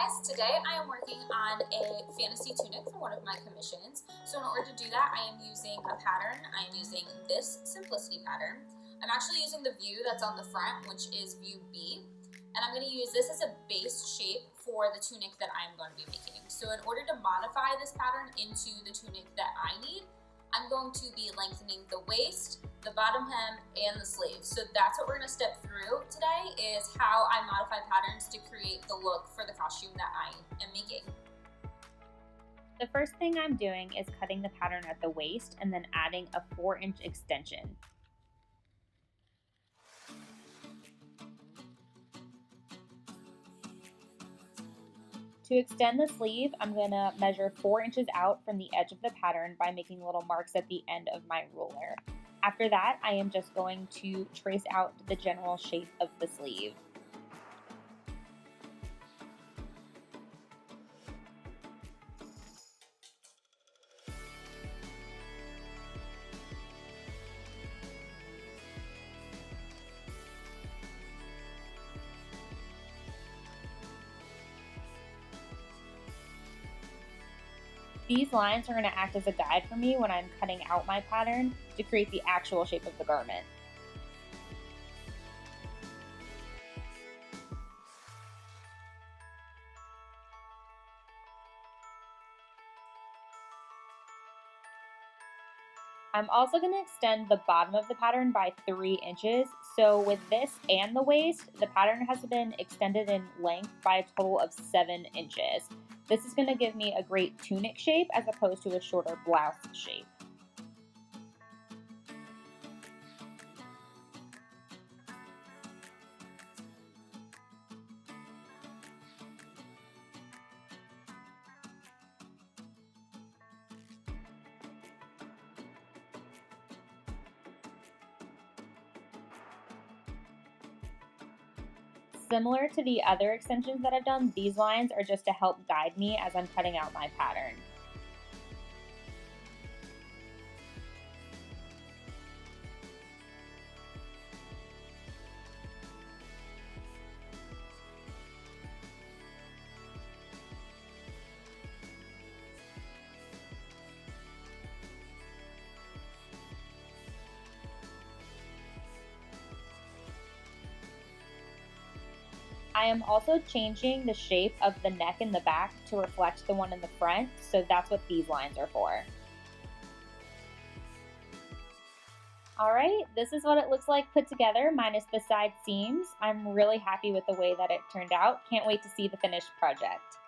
guys, today I am working on a fantasy tunic for one of my commissions. So in order to do that, I am using a pattern. I am using this simplicity pattern. I'm actually using the view that's on the front, which is view B. And I'm going to use this as a base shape for the tunic that I'm going to be making. So in order to modify this pattern into the tunic that I need, I'm going to be lengthening the waist, the bottom hem, and the sleeves. So that's what we're going to step through today, is how I modify patterns to create the look for the costume that I am making. The first thing I'm doing is cutting the pattern at the waist and then adding a 4-inch extension. To extend the sleeve, I'm going to measure 4 inches out from the edge of the pattern by making little marks at the end of my ruler. After that, I am just going to trace out the general shape of the sleeve. These lines are going to act as a guide for me when I'm cutting out my pattern to create the actual shape of the garment. I'm also going to extend the bottom of the pattern by 3 inches. So with this and the waist, the pattern has been extended in length by a total of 7 inches. This is going to give me a great tunic shape as opposed to a shorter blouse shape. Similar to the other extensions that I've done, these lines are just to help guide me as I'm cutting out my pattern. I am also changing the shape of the neck in the back to reflect the one in the front, so that's what these lines are for. Alright, this is what it looks like put together, minus the side seams. I'm really happy with the way that it turned out. Can't wait to see the finished project.